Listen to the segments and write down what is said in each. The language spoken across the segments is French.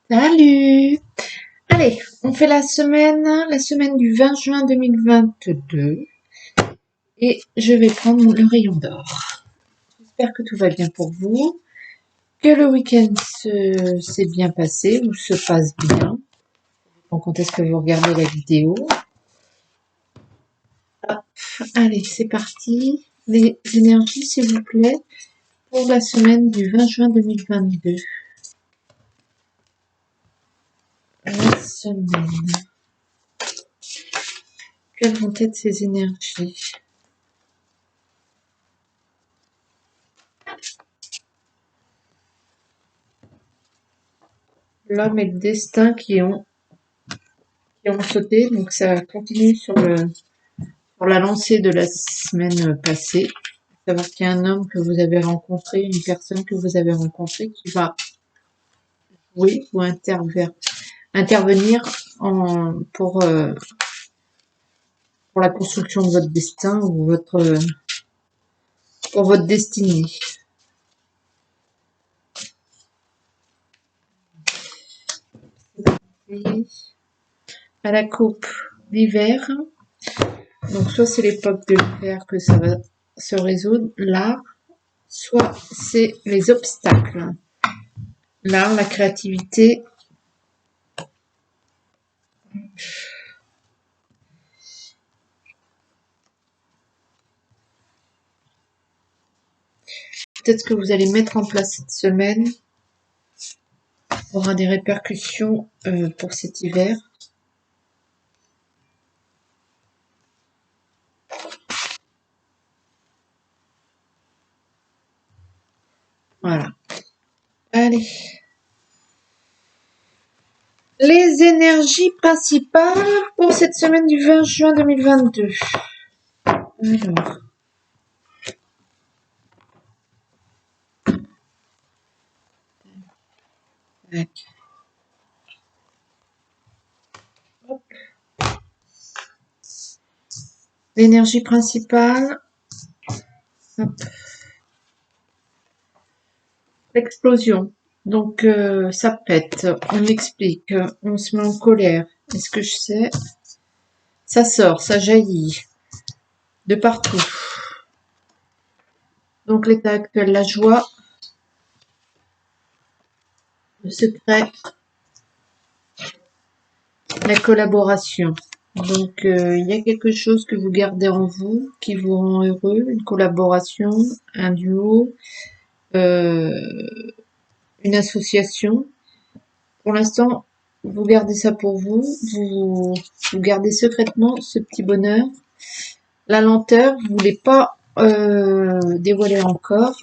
Salut! Allez, on fait la semaine du 20 juin 2022 et je vais prendre le rayon d'or. J'espère que tout va bien pour vous, que le week-end s'est bien passé ou se passe bien. Donc, quand est-ce que vous regardez la vidéo? Hop, allez, c'est parti. Les énergies, s'il vous plaît, pour la semaine du 20 juin 2022. La semaine. Quelles vont être ces énergies? L'homme et le destin qui ont sauté, donc ça continue sur la lancée de la semaine passée. Savoir qu'il y a un homme que vous avez rencontré, une personne que vous avez rencontrée qui va jouer ou intervenir pour la construction de votre destin ou pour votre destinée. Et à la coupe d'hiver, donc soit c'est l'époque de l'hiver que ça va se résoudre, là, soit c'est les obstacles. L'art, la créativité. Peut-être que vous allez mettre en place cette semaine aura des répercussions pour cet hiver. Voilà. Allez. Les énergies principales pour cette semaine du 20 juin 2022. Alors. Tac. Hop. L'énergie principale. Hop. L'explosion. Donc ça pète, on explique, on se met en colère. Est-ce que je sais? Ça sort, ça jaillit de partout. Donc l'état actuel, la joie, le secret, la collaboration. Donc il y a quelque chose que vous gardez en vous qui vous rend heureux, une collaboration, un duo, une association. Pour l'instant, vous gardez ça pour vous, vous gardez secrètement ce petit bonheur. La lenteur, vous voulez pas dévoiler encore.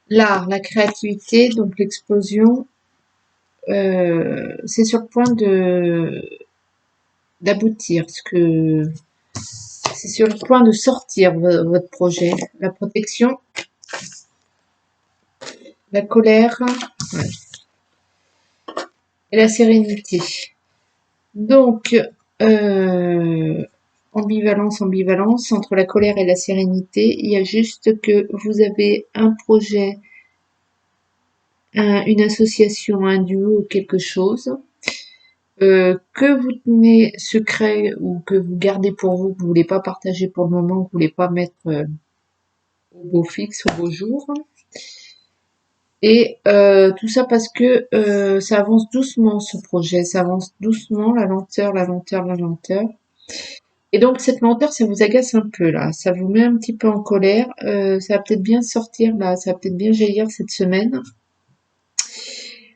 L'art, la créativité, donc l'explosion, c'est sur le point d'aboutir, c'est sur le point de sortir votre projet. La protection, la colère, ouais, et la sérénité. Donc, ambivalence entre la colère et la sérénité. Il y a juste que vous avez un projet, une association, un duo, quelque chose que vous tenez secret ou que vous gardez pour vous, que vous voulez pas partager pour le moment, que vous voulez pas mettre au beau fixe, au beau jour. Et tout ça parce que ça avance doucement ce projet, ça avance doucement, la lenteur, la lenteur, la lenteur. Et donc cette lenteur, ça vous agace un peu là, ça vous met un petit peu en colère. Ça va peut-être bien sortir là, ça va peut-être bien jaillir cette semaine.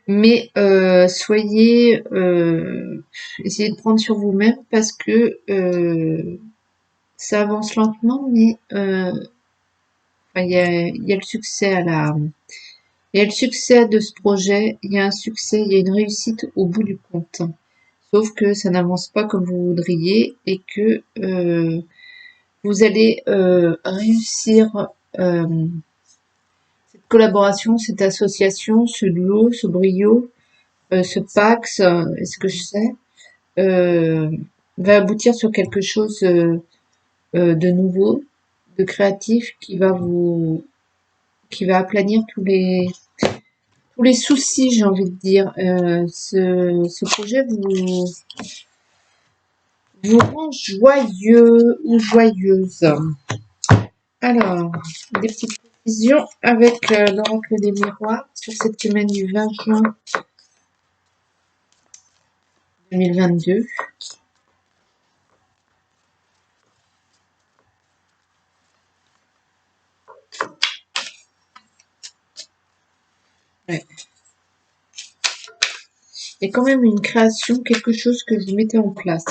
Mais essayez de prendre sur vous-même parce que ça avance lentement, mais il y a le succès il y a le succès de ce projet, il y a un succès, il y a une réussite au bout du compte. Sauf que ça n'avance pas comme vous voudriez et que vous allez réussir cette collaboration, cette association, ce duo, ce brio, ce Pax, est-ce que je sais, va aboutir sur quelque chose de nouveau, de créatif qui va aplanir tous tous les soucis, j'ai envie de dire. Ce projet vous rend joyeux ou joyeuse. Alors, des petites précisions avec l'oracle des miroirs sur cette semaine du 20 juin 2022. Ouais. Il y a quand même une création, quelque chose que vous mettez en place.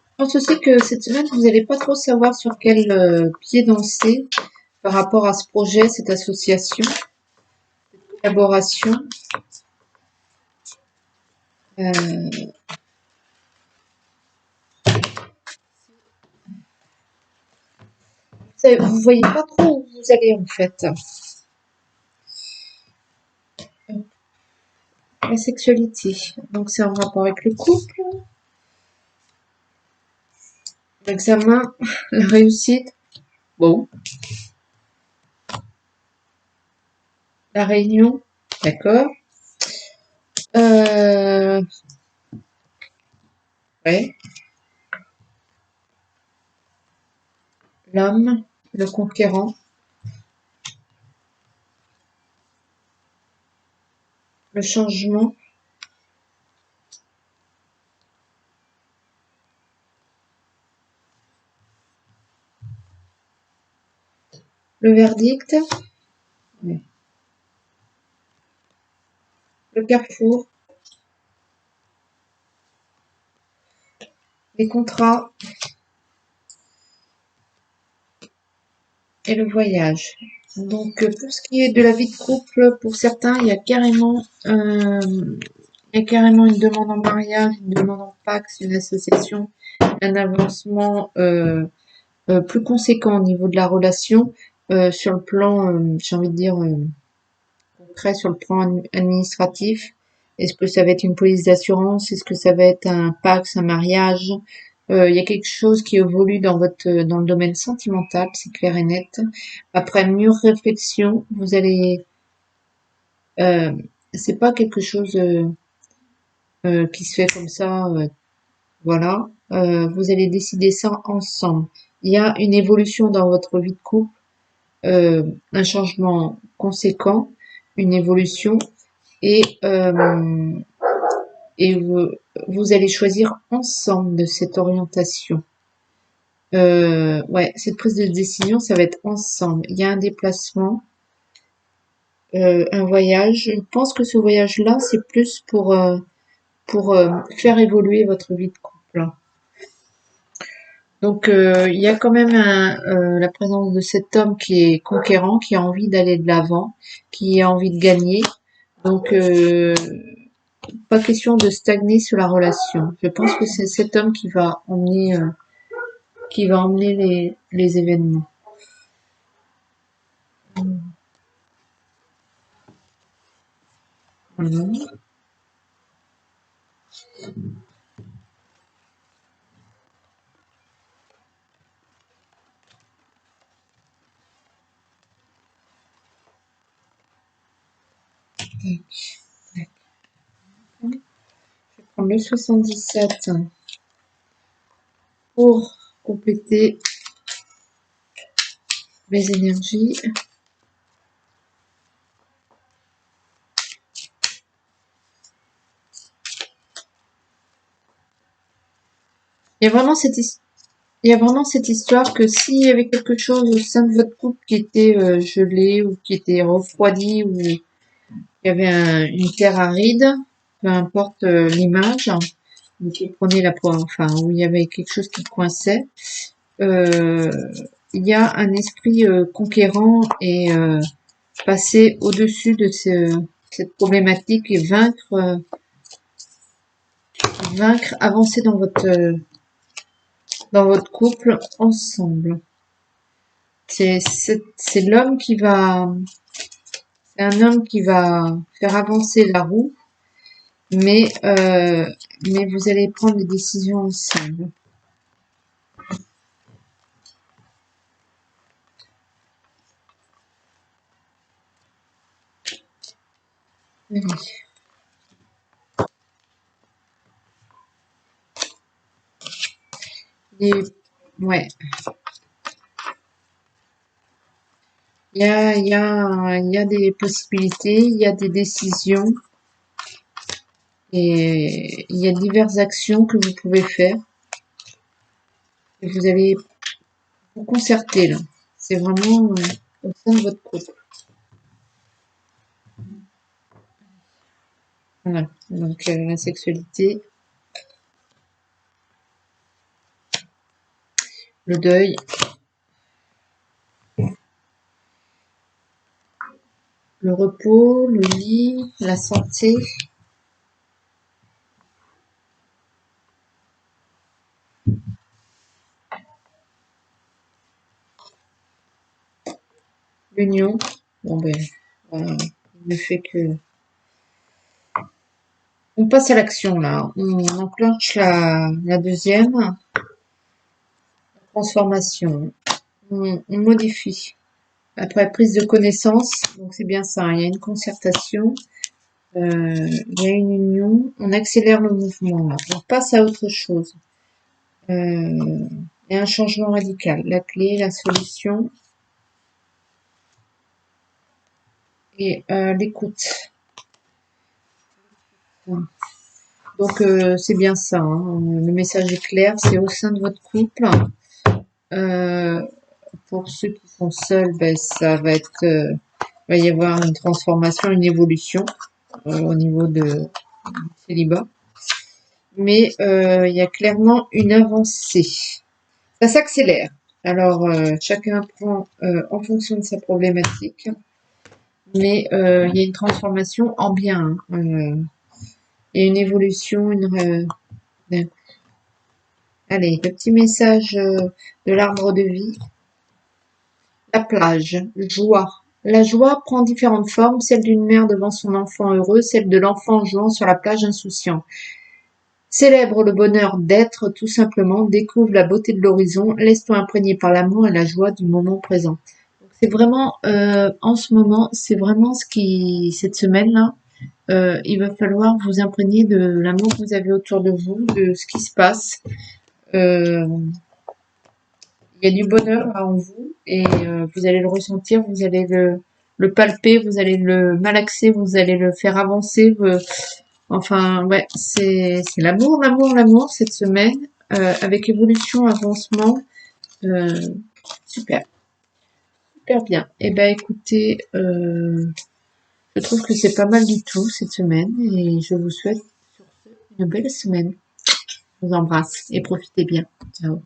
Je pense aussi que cette semaine, vous n'allez pas trop savoir sur quel pied danser par rapport à ce projet, cette association, cette collaboration. Vous voyez pas trop où vous allez en fait. La sexualité. Donc c'est en rapport avec le couple, l'examen, la réussite. Bon. La réunion. D'accord. Ouais. L'homme, le conquérant, le changement, le verdict, ouais. Le carrefour, les contrats et le voyage. Donc pour ce qui est de la vie de couple, pour certains, il y a carrément une demande en mariage, une demande en Pax, une association, un avancement plus conséquent au niveau de la relation sur le plan, j'ai envie de dire, concret, sur le plan administratif. Est-ce que ça va être une police d'assurance? Est-ce que ça va être un Pax, un mariage? Il y a quelque chose qui évolue dans le domaine sentimental, c'est clair et net. Après mûre réflexion, vous allez, euh, c'est pas quelque chose qui se fait comme ça, voilà. Vous allez décider ça ensemble. Il y a une évolution dans votre vie de couple, un changement conséquent, une évolution, et et vous allez choisir ensemble de cette orientation. Ouais, cette prise de décision, ça va être ensemble. Il y a un déplacement, un voyage. Je pense que ce voyage-là, c'est plus pour faire évoluer votre vie de couple. Donc, il y a quand même la présence de cet homme qui est conquérant, qui a envie d'aller de l'avant, qui a envie de gagner. Donc, pas question de stagner sur la relation. Je pense que c'est cet homme qui va emmener les événements. Voilà. Je vais prendre le 77 pour compléter mes énergies. Il y a vraiment il y a vraiment cette histoire que s'il y avait quelque chose au sein de votre couple qui était gelé ou qui était refroidi ou il y avait une terre aride, peu importe l'image, vous prenez enfin où il y avait quelque chose qui coinçait, euh, il y a un esprit conquérant et passer au-dessus de cette problématique et vaincre, avancer dans votre couple ensemble. C'est l'homme qui va, c'est un homme qui va faire avancer la roue, mais, euh, mais vous allez prendre des décisions ensemble. Oui. Et, ouais. Il y a des possibilités, il y a des décisions et il y a diverses actions que vous pouvez faire et vous allez vous concerter là. C'est vraiment au sein de votre couple. Voilà. Donc la sexualité, le deuil, le repos, le lit, la santé, l'union. Bon ben voilà. Le fait que on passe à l'action là. On enclenche la deuxième transformation. On modifie. Après prise de connaissance, donc c'est bien ça, il y a une concertation, il y a une union, on accélère le mouvement là, on passe à autre chose. Il y a un changement radical, la clé, la solution et l'écoute. Donc c'est bien ça, hein. Le message est clair, c'est au sein de votre couple. Euh, pour ceux qui sont seuls, ben, ça va être, va y avoir une transformation, une évolution au niveau de célibat. Mais il y a clairement une avancée. Ça s'accélère. Alors, chacun prend en fonction de sa problématique, mais il y a une transformation en bien, hein. Et une évolution, allez, le petit message de l'arbre de vie. La plage, joie. La joie prend différentes formes, celle d'une mère devant son enfant heureux, celle de l'enfant jouant sur la plage insouciant. Célèbre le bonheur d'être, tout simplement, découvre la beauté de l'horizon, laisse-toi imprégner par l'amour et la joie du moment présent. C'est vraiment, en ce moment, c'est vraiment cette semaine-là, il va falloir vous imprégner de l'amour que vous avez autour de vous, de ce qui se passe. Euh, il y a du bonheur là, en vous et vous allez le ressentir, vous allez le palper, vous allez le malaxer, vous allez le faire avancer. Enfin, ouais, c'est l'amour, l'amour, l'amour cette semaine, avec évolution, avancement, euh, super, super bien. Eh ben, écoutez, je trouve que c'est pas mal du tout cette semaine et je vous souhaite sur ce une belle semaine. Je vous embrasse et profitez bien. Ciao.